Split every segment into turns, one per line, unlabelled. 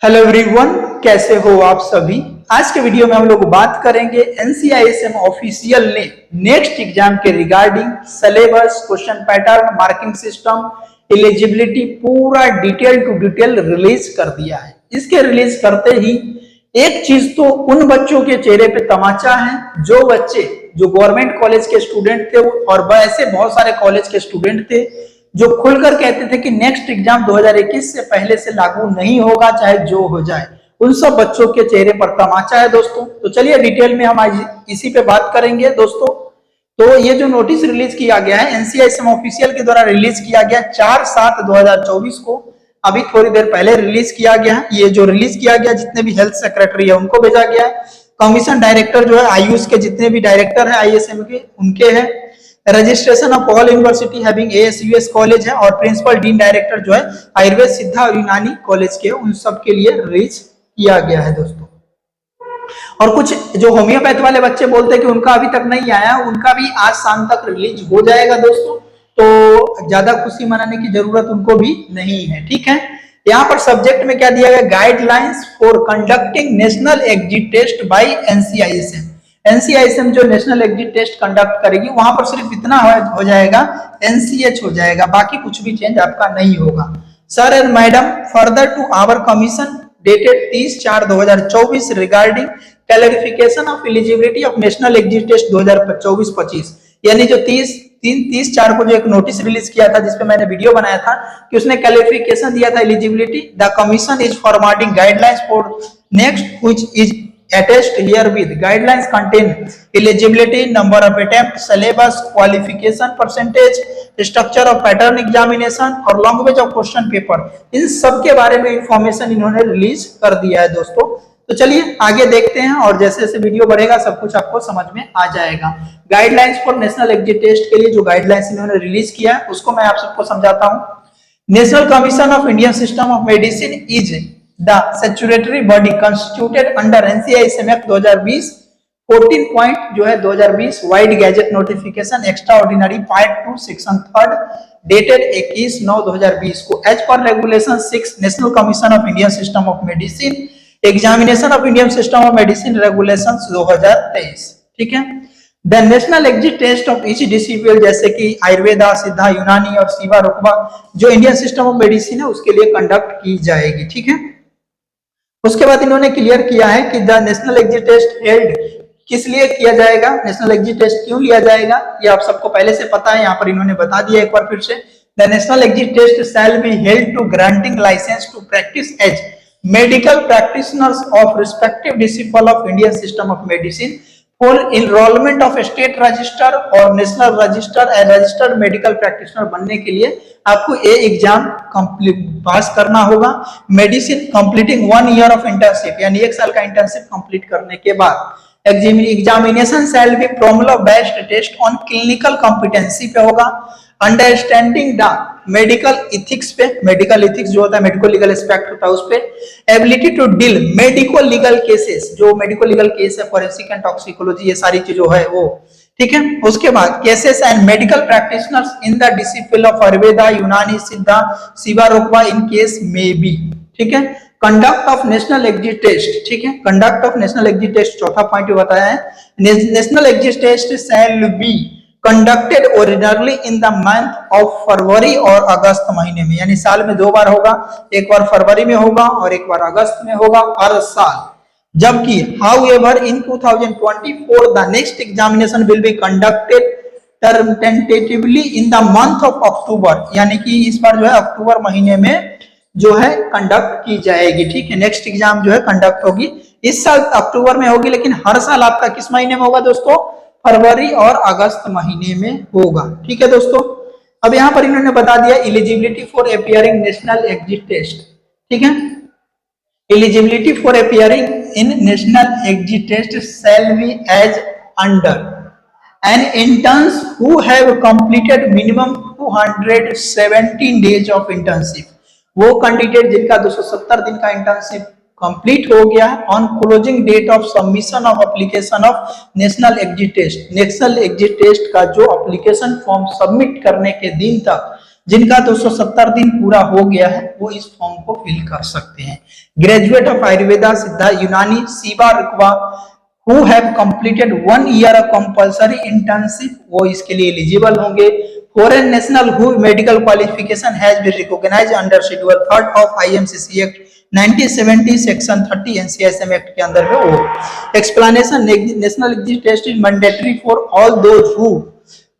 Hello everyone, कैसे हो आप सभी। आज के वीडियो में हम लोग बात करेंगे एनसीआईएसएम ऑफिशियल ने नेक्स्ट एग्जाम के regarding syllabus, question pattern, marking system, eligibility पूरा डिटेल टू डिटेल रिलीज कर दिया है। इसके रिलीज करते ही एक चीज तो उन बच्चों के चेहरे पे तमाचा है जो बच्चे जो गवर्नमेंट कॉलेज के स्टूडेंट थे और ऐसे बहुत सारे कॉलेज के स्टूडेंट थे जो खुलकर कहते थे कि नेक्स्ट एग्जाम 2021 से पहले से लागू नहीं होगा, चाहे जो हो जाए। उन सब बच्चों के चेहरे पर तमाचा है दोस्तों। तो चलिए डिटेल में हम आज इसी पे बात करेंगे दोस्तों। तो ये जो नोटिस रिलीज किया गया है एनसीआईएसएम ऑफिशियल के द्वारा रिलीज किया गया 4/7/2024 को, अभी थोड़ी देर पहले रिलीज किया गया है। ये जो रिलीज किया गया जितने भी हेल्थ सेक्रेटरी है उनको भेजा गया है। कमीशन डायरेक्टर जो है आयुष के जितने भी डायरेक्टर है आईएसएम के उनके है। Registration of all university having ASUS college है और प्रिंसिपल डीन डायरेक्टर जो है आयुर्वेद, सिद्धा और यूनानी कॉलेज के उन सब के लिए रिलीज किया गया है दोस्तों। और कुछ जो होम्योपैथ वाले बच्चे बोलते हैं कि उनका अभी तक नहीं आया, उनका भी आज शाम तक रिलीज हो जाएगा दोस्तों। तो ज्यादा खुशी मनाने की जरूरत उनको भी नहीं है, ठीक है। यहाँ पर सब्जेक्ट में क्या दिया गया, guidelines for conducting national exit test by NCISM. NCISM जो नेशनल एग्जिट टेस्ट कंडक्ट करेगी वहां पर सिर्फ इतना हो जाएगा, एनसीएच हो जाएगा, बाकी कुछ भी चेंज आपका नहीं होगा। Sir and madam, further to our commission dated 30/4/2024 regarding clarification of eligibility of national exit test 2024-25, यानी जो 30/4 को जो एक नोटिस रिलीज किया था जिसपे मैंने वीडियो बनाया था कि उसने क्लैरिफिकेशन दिया था eligibility. The commission is forwarding guidelines for next which is attached herewith. Guidelines contain eligibility, number of attempt, syllabus, qualification percentage, structure of pattern examination और language of question paper। इन सब के बारे में इंफॉर्मेशन इन्होंने release कर दिया है दोस्तों। तो चलिए आगे देखते हैं और जैसे जैसे वीडियो बढ़ेगा सब कुछ आपको समझ में आ जाएगा। Guidelines for national exit test के लिए जो गाइडलाइंस इन्होंने रिलीज किया है उसको मैं आप सबको समझाता हूँ। National commission of Indian system of medicine is the statutory body constituted under NCISM Act 2020 14 point जो है 2020 vide gazette notification extraordinary part 2 section 3 dated 21/9/2020 को एज पर regulation 6 national commission of Indian system of medicine examination of Indian system of medicine regulations 2023, ठीक है। The national exit test of each discipline जैसे कि आयुर्वेदा, सिद्धा, यूनानी और सीवा रुकबा जो इंडियन सिस्टम ऑफ मेडिसिन है उसके लिए कंडक्ट की जाएगी, ठीक है। उसके बाद इन्होंने क्लियर किया है कि the national exit test held किस लिए किया जाएगा, नेशनल एग्जिट टेस्ट क्यों लिया जाएगा, ये आप सबको पहले से पता है, यहाँ पर इन्होंने बता दिया एक बार फिर से। The national exit test shall be held to granting licence to practise as medical practitioners of respective discipline of Indian system of medicine for enrolment of state register और national register as registered medical practitioner बनने के लिए आपको ये exam pass करना होगा। Medicine completing 1 year of internship, यानी 1 साल का इंटर्नशिप कंप्लीट करने के बाद examination shall be formula based test on clinical competency पे होगा, अंडरस्टैंडिंग द मेडिकल इथिक्स पे, मेडिकल इथिक्स जो होता है मेडिको लीगल एस्पेक्ट होता है उस पे, ability to deal medico legal cases, जो मेडिको लीगल केस है फॉरेंसिक एंड टॉक्सिकोलॉजी ये सारी चीज जो है वो, ठीक है। उसके बाद cases and medical practitioners in the discipline of Ayurveda, Unani, Siddha, Sowa Rigpa in case में बी, ठीक है। Conduct of national exit test, ठीक है, conduct of national exit test चौथा पॉइंट बताया है। National exit test shall be conducted originally in the month of फरवरी और अगस्त महीने में, यानी साल में 2 बार होगा, एक बार फरवरी में होगा और एक बार अगस्त में होगा हर साल। जबकि however in 2024 the next examination will be conducted tentatively in the month of October, यानी कि इस बार जो है अक्टूबर महीने में जो है कंडक्ट की जाएगी, ठीक है। नेक्स्ट एग्जाम जो है कंडक्ट होगी इस साल अक्टूबर में होगी, लेकिन हर साल आपका किस महीने में होगा दोस्तों, फरवरी और अगस्त महीने में होगा, ठीक है दोस्तों। अब यहाँ पर इन्होंने बता दिया eligibility for appearing national exit test, ठीक है। Eligibility for appearing in national exit test shall be as under an interns who have completed minimum 217 days of internship, वो कैंडिडेट जिनका 270 दिन का इंटर्नशिप कंप्लीट हो गया on closing date of submission of application of national exit test. National exit test का जो application form submit करने के दिन तक जिनका 270 दिन पूरा हो गया है वो इस फॉर्म को फिल कर सकते हैं। ग्रेजुएट ऑफ आयुर्वेदा, सिद्धा, यूनानी, सीवा, रुकवा who have completed 1 year of compulsory internship वो इसके लिए एलिजिबल होंगे। Foreign national who medical qualification has been recognized under schedule 3rd of IMCC Act 1970 section 30 NCISM Act के अंदर है वो। Explanation, national exit test is mandatory for all those who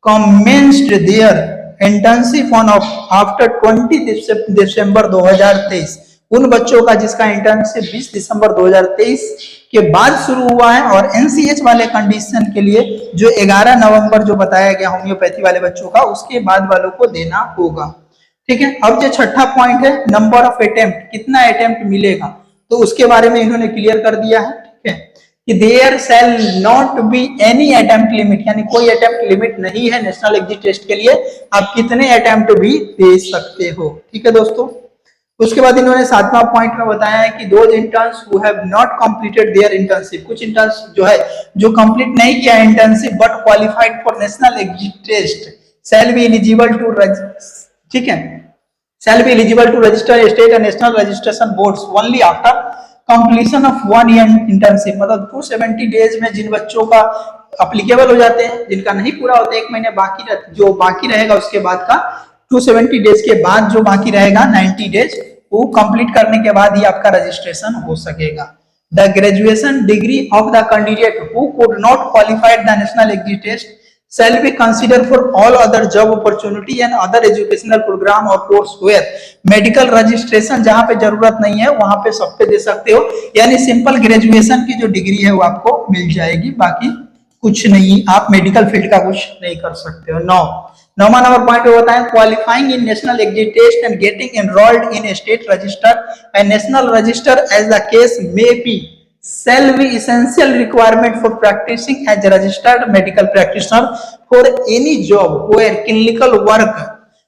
commenced their internship on after 20 दिसंबर 2023। उन बच्चों का जिसका internship 20 दिसंबर 2023 के बाद शुरू हुआ है और एनसीएच वाले कंडीशन के लिए जो 11 नवंबर जो बताया गया होम्योपैथी वाले बच्चों का उसके बाद वालों को देना होगा। ठीक है, अब जो छठा पॉइंट है नंबर ऑफ अटेम्प्ट, कितना अटेम्प्ट मिलेगा, तो उसके बारे में इन्होंने क्लियर कर दिया है। ठीक है, कि there shall not be any attempt limit, यानी कोई अटेम्प्ट लिमिट नहीं है नेशनल एग्जिट टेस्ट के लिए, आप कितने अटेम्प्ट भी दे सकते हो। ठीक है दोस्तों, उसके बाद इन्होंने 7वां पॉइंट में बताया है कि those interns who have not completed their internship, कुछ इंटर्न्स जो है जो कंप्लीट नहीं किया internship but qualified for national exit test shall be eligible to, ठीक है, shall be eligible to register state and national registration boards only after completion of 1 year internship. मतलब 270 days में जिन बच्चों का अप्लीकेबल हो जाते हैं, जिनका नहीं पूरा होता 1 महीने बाकी जो बाकी रहेगा उसके बाद का 270 डेज के बाद जो बाकी रहेगा 90 डेज वो कंप्लीट करने के बाद ही आपका रजिस्ट्रेशन हो सकेगा। The graduation degree of the candidate who could not qualified the national exit test shall be considered for all other job opportunity and other educational program or course where medical registration जहां पे जरूरत नहीं है वहां पे सब पे दे सकते हो, यानी सिंपल ग्रेजुएशन की जो डिग्री है वो आपको मिल जाएगी, बाकी कुछ नहीं, आप मेडिकल फील्ड का कुछ नहीं कर सकते हो। 9वां नंबर पॉइंट होता है qualifying in national exit test and getting enrolled in state register and national register as the case may be shall be essential requirement for practicing as a registered medical practitioner for any job where clinical work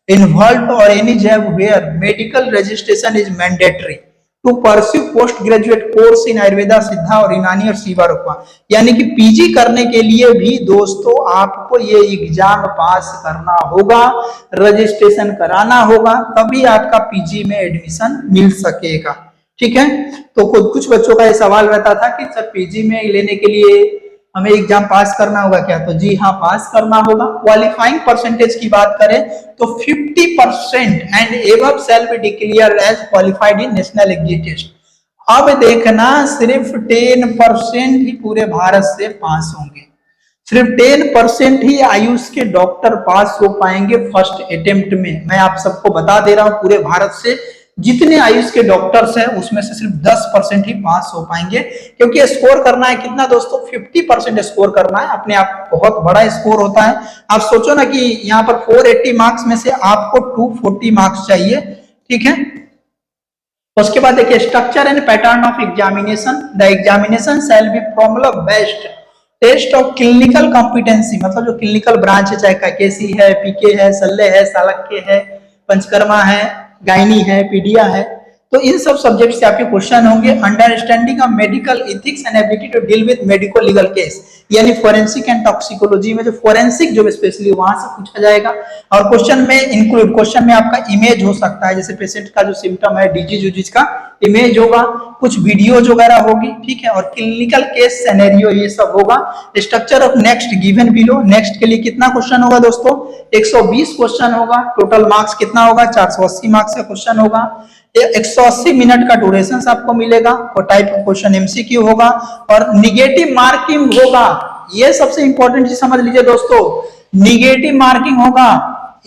involved or any job where medical registration is mandatory to pursue postgraduate course in Ayurveda, सिद्धा और यूनानी और सीवा रुकवा। यानी कि PG करने के लिए भी दोस्तों आपको ये एग्जाम पास करना होगा, रजिस्ट्रेशन कराना होगा, तभी आपका पीजी में एडमिशन मिल सकेगा। ठीक है, तो कुछ बच्चों का ये सवाल रहता था कि सर पीजी में लेने के लिए हमें एग्जाम पास करना होगा क्या, तो जी हाँ पास करना होगा। क्वालिफाइंग परसेंटेज की बात करें तो 50% and above shall be declared as qualified in national exit test. अब देखना सिर्फ 10% ही पूरे भारत से पास होंगे, सिर्फ 10% ही आयुष के डॉक्टर पास हो पाएंगे फर्स्ट अटेम्प्ट में। मैं आप सबको बता दे रहा हूं पूरे भारत से जितने आयुष के डॉक्टर्स हैं उसमें से सिर्फ 10% ही पास हो पाएंगे, क्योंकि स्कोर करना है कितना दोस्तों, 50% स्कोर करना है, अपने आप बहुत बड़ा स्कोर होता है। आप सोचो ना कि यहाँ पर 480 मार्क्स में से आपको 240 मार्क्स चाहिए। ठीक है, उसके बाद देखिए structure and pattern of examination. The examination shall be formula based test of clinical competency, मतलब जो क्लिनिकल ब्रांच है, चाहे कैकेसी है, पीके है, शल्य है, चालक्य है, पंचकर्मा है, गायनी है, पीडिया है, तो इन सब सब्जेक्ट से आपके क्वेश्चन होंगे। Understanding of medical ethics and ability to deal with medico legal case, यानी फोरेंसिक एंड टॉक्सिकोलॉजी में जो फोरेंसिक जो स्पेशली वहां से पूछा जाएगा। और क्वेश्चन में इंक्लूड, क्वेश्चन में आपका इमेज हो सकता है, जैसे पेशेंट का जो सिम्टम है डिजीज उजीज का इमेज होगा, कुछ वीडियो वगैरह होगी। ठीक है, और क्लिनिकल केस सिनेरियो ये सब होगा। Structure of next given below, next के लिए कितना क्वेश्चन होगा दोस्तों, 120 क्वेश्चन होगा। टोटल मार्क्स कितना होगा, 480 मार्क्स का क्वेश्चन होगा। 180 मिनट का ड्यूरेशन आपको मिलेगा और टाइप ऑफ क्वेश्चन एमसीक्यू होगा और निगेटिव मार्किंग होगा। ये सबसे इंपॉर्टेंट चीज समझ लीजिए दोस्तों, निगेटिव मार्किंग होगा,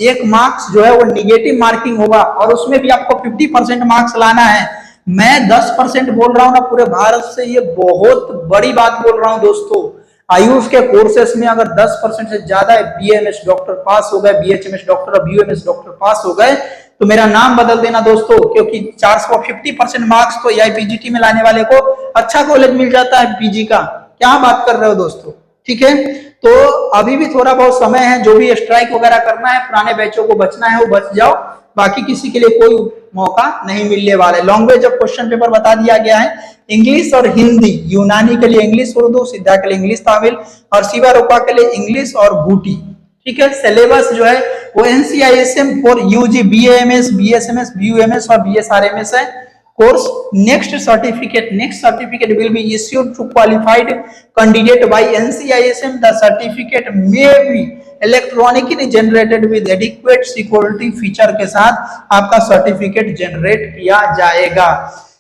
1 मार्क्स जो है वो निगेटिव मार्किंग होगा और उसमें भी आपको 50% मार्क्स लाना है। मैं 10% बोल रहा हूं ना पूरे भारत से, ये बहुत बड़ी बात बोल रहा हूं दोस्तों। आयुष के कोर्सेस में अगर 10% से ज्यादा बीएमएस डॉक्टर पास हो गए, बीएचएमएस डॉक्टर और बीयूएमएस डॉक्टर पास हो गए तो मेरा नाम बदल देना दोस्तों, क्योंकि 450% मार्क्स तो एआईपीजीटी में लाने वाले को अच्छा कॉलेज मिल जाता है पीजी का। क्या बात कर रहे हो दोस्तों। ठीक है, तो अभी भी थोड़ा बहुत समय है, जो भी स्ट्राइक वगैरह करना है, पुराने बैचों को बचना है वो बच जाओ, बाकी किसी के लिए कोई मौका नहीं मिलने वाला है। लैंग्वेज ऑफ क्वेश्चन पेपर बता दिया गया है, इंग्लिश और हिंदी, यूनानी के लिए इंग्लिश उर्दू, सिद्धा के लिए इंग्लिश तमिल और सीवा रोपा के लिए इंग्लिश और बूटी। ठीक है। सिलेबस जो है वो NCISM for UG BAMS, BSMS, BUMS और BSRMS है। Course next certificate will be issued to qualified candidate by NCISM। The certificate may be electronically generated with adequate security feature के साथ आपका सर्टिफिकेट जनरेट किया जाएगा।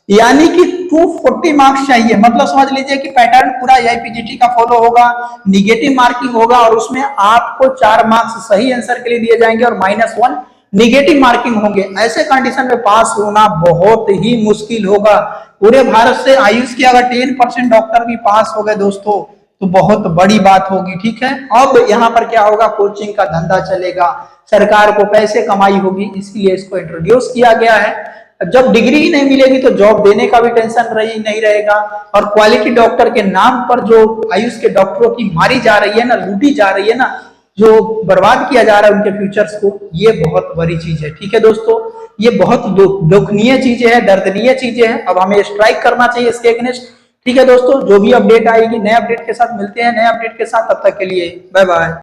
यानी कि 240 मार्क्स चाहिए, मतलब समझ लीजिए कि पैटर्न पूरा AIPGT का फॉलो होगा, निगेटिव मार्किंग होगा और उसमें आपको 4 मार्क्स सही आंसर के लिए दिए जाएंगे और -1 निगेटिव मार्किंग होंगे। ऐसे कंडीशन में पास होना बहुत ही मुश्किल होगा। पूरे भारत से आयुष के अगर 10% डॉक्टर भी पास हो गए दोस्तों तो बहुत बड़ी बात होगी, ठीक है। अब यहाँ पर क्या होगा, कोचिंग का धंधा चलेगा, सरकार को पैसे कमाई होगी, इसलिए इसको इंट्रोड्यूस किया गया है। जब डिग्री ही नहीं मिलेगी तो जॉब देने का भी टेंशन नहीं रहेगा। और क्वालिटी डॉक्टर के नाम पर जो आयुष के डॉक्टरों की मारी जा रही है ना, लूटी जा रही है ना, जो बर्बाद किया जा रहा है उनके फ्यूचर्स को, ये बहुत बड़ी चीज है, ठीक है दोस्तों। ये बहुत दुखनीय चीजें है, दर्दनीय चीजें हैं। अब हमें स्ट्राइक करना चाहिए इसके अगेंस्ट, ठीक है दोस्तों। जो भी अपडेट आएगी नए अपडेट के साथ मिलते हैं, नए अपडेट के साथ, तब तक के लिए बाय बाय।